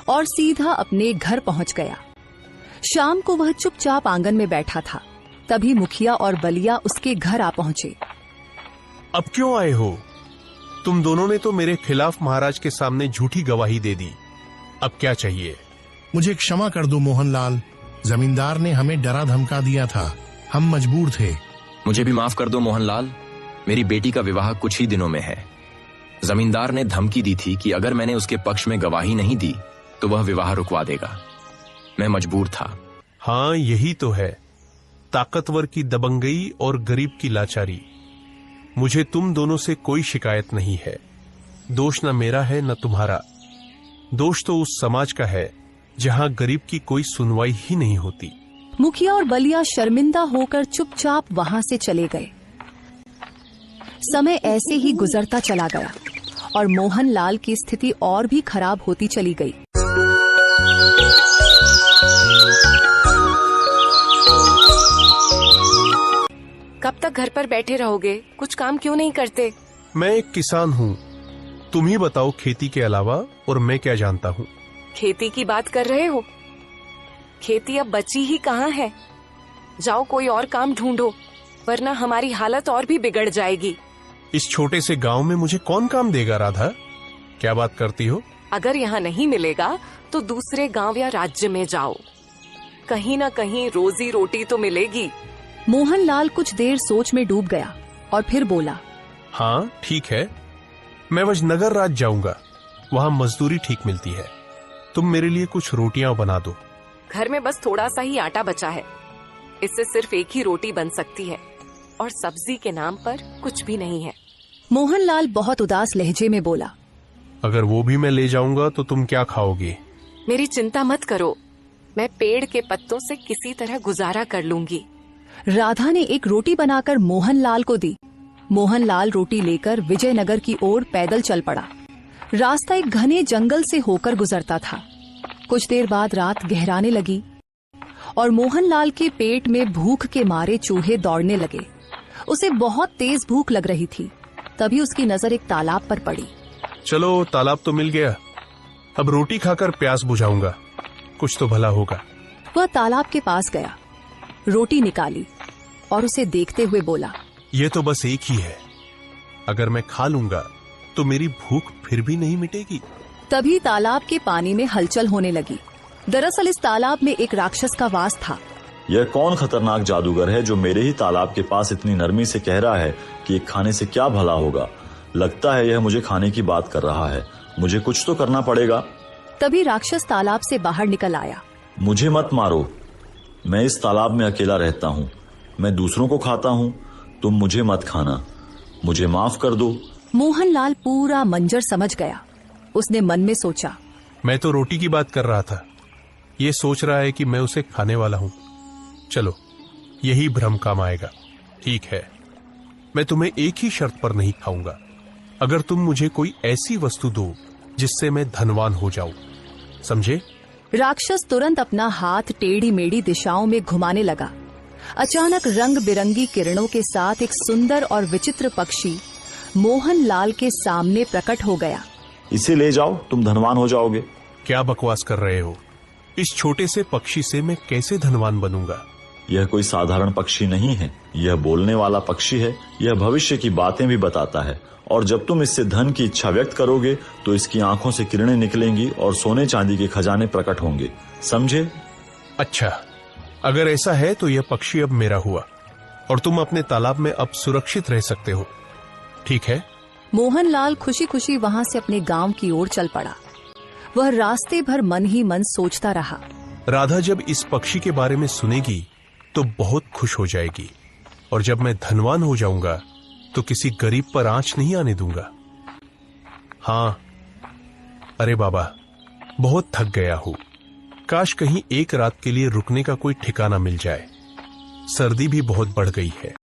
और सीधा अपने घर पहुंच गया। शाम को वह चुपचाप आंगन में बैठा था। तभी मुखिया और बलिया उसके घर आ पहुंचे। अब क्यों आए हो? तुम दोनों ने तो मेरे खिलाफ महाराज के सामने झूठी गवाही दे दी। अब क्या चाहिए? मुझे क्षमा कर दो मोहनलाल, जमींदार ने हमें डरा धमका दिया था, हम मजबूर थे। मुझे भी माफ कर दो मोहनलाल, मेरी बेटी का विवाह कुछ ही दिनों में है। जमींदार ने धमकी दी थी कि अगर मैंने उसके पक्ष में गवाही नहीं दी तो वह विवाह रुकवा देगा। मैं मजबूर था। हाँ, यही तो है, ताकतवर की दबंगई और गरीब की लाचारी। मुझे तुम दोनों से कोई शिकायत नहीं है। दोष न मेरा है न तुम्हारा। दोष तो उस समाज का है जहां गरीब की कोई सुनवाई ही नहीं होती। मुखिया और बलिया शर्मिंदा होकर चुपचाप वहां से चले गए। समय ऐसे ही गुजरता चला गया और मोहनलाल की स्थिति और भी खराब होती चली गई। कब तक घर पर बैठे रहोगे? कुछ काम क्यों नहीं करते? मैं एक किसान हूँ, तुम ही बताओ खेती के अलावा और मैं क्या जानता हूँ। खेती की बात कर रहे हो? खेती अब बची ही कहाँ है। जाओ कोई और काम ढूंढो, वरना हमारी हालत और भी बिगड़ जाएगी। इस छोटे से गांव में मुझे कौन काम देगा? राधा, क्या बात करती हो? अगर यहाँ नहीं मिलेगा तो दूसरे गांव या राज्य में जाओ, कहीं ना कहीं रोजी रोटी तो मिलेगी। मोहनलाल कुछ देर सोच में डूब गया और फिर बोला, हाँ ठीक है, मैं वजनगर राज जाऊंगा, वहां मजदूरी ठीक मिलती है। तुम मेरे लिए कुछ रोटियां बना दो। घर में बस थोड़ा सा ही आटा बचा है, इससे सिर्फ एक ही रोटी बन सकती है और सब्जी के नाम पर कुछ भी नहीं है। मोहनलाल बहुत उदास लहजे में बोला, अगर वो भी मैं ले जाऊंगा तो तुम क्या खाओगे? मेरी चिंता मत करो, मैं पेड़ के पत्तों से किसी तरह गुजारा कर लूंगी। राधा ने एक रोटी बनाकर मोहनलाल को दी। मोहनलाल रोटी लेकर विजयनगर की ओर पैदल चल पड़ा। रास्ता एक घने जंगल से होकर गुजरता था। कुछ देर बाद रात गहराने लगी और मोहनलाल के पेट में भूख के मारे चूहे दौड़ने लगे। उसे बहुत तेज भूख लग रही थी। तभी उसकी नजर एक तालाब पर पड़ी। चलो, तालाब तो मिल गया, अब रोटी खाकर प्यास बुझाऊंगा, कुछ तो भला होगा। वह तालाब के पास गया, रोटी निकाली और उसे देखते हुए बोला, ये तो बस एक ही है, अगर मैं खा लूंगा तो मेरी भूख फिर भी नहीं मिटेगी। तभी तालाब के पानी में हलचल होने लगी। दरअसल इस तालाब में एक राक्षस का वास था। यह कौन खतरनाक जादूगर है जो मेरे ही तालाब के पास इतनी नरमी से कह रहा है कि खाने से क्या भला होगा? लगता है यह मुझे खाने की बात कर रहा है, मुझे कुछ तो करना पड़ेगा। तभी राक्षस तालाब से बाहर निकल आया। मुझे मत मारो, मैं इस तालाब में अकेला रहता हूँ, मैं दूसरों को खाता हूँ, तुम मुझे मत खाना, मुझे माफ कर दो। मोहनलाल पूरा मंजर समझ गया। उसने मन में सोचा, मैं तो रोटी की बात कर रहा था, ये सोच रहा है कि मैं उसे खाने वाला हूँ। चलो, यही भ्रम काम आएगा। ठीक है, मैं तुम्हें एक ही शर्त पर नहीं खाऊंगा, अगर तुम मुझे कोई ऐसी वस्तु दो जिससे मैं धनवान हो जाऊं, समझे? राक्षस तुरंत अपना हाथ टेढ़ी मेढ़ी दिशाओं में घुमाने लगा। अचानक रंग बिरंगी किरणों के साथ एक सुंदर और विचित्र पक्षी मोहनलाल के सामने प्रकट हो गया। इसे ले जाओ, तुम धनवान हो जाओगे। क्या बकवास कर रहे हो? इस छोटे से पक्षी से मैं कैसे धनवान बनूंगा? यह कोई साधारण पक्षी नहीं है, यह बोलने वाला पक्षी है। यह भविष्य की बातें भी बताता है और जब तुम इससे धन की इच्छा व्यक्त करोगे तो इसकी आंखों से किरणें निकलेंगी और सोने चांदी के खजाने प्रकट होंगे, समझे? अच्छा, अगर ऐसा है तो यह पक्षी अब मेरा हुआ और तुम अपने तालाब में अब सुरक्षित रह सकते हो, ठीक है? मोहनलाल खुशी खुशी वहां से अपने गांव की ओर चल पड़ा। वह रास्ते भर मन ही मन सोचता रहा। राधा जब इस पक्षी के बारे में सुनेगी तो बहुत खुश हो जाएगी और जब मैं धनवान हो जाऊंगा तो किसी गरीब पर आंच नहीं आने दूंगा। हाँ, अरे बाबा, बहुत थक गया हूं, काश कहीं एक रात के लिए रुकने का कोई ठिकाना मिल जाए। सर्दी भी बहुत बढ़ गई है।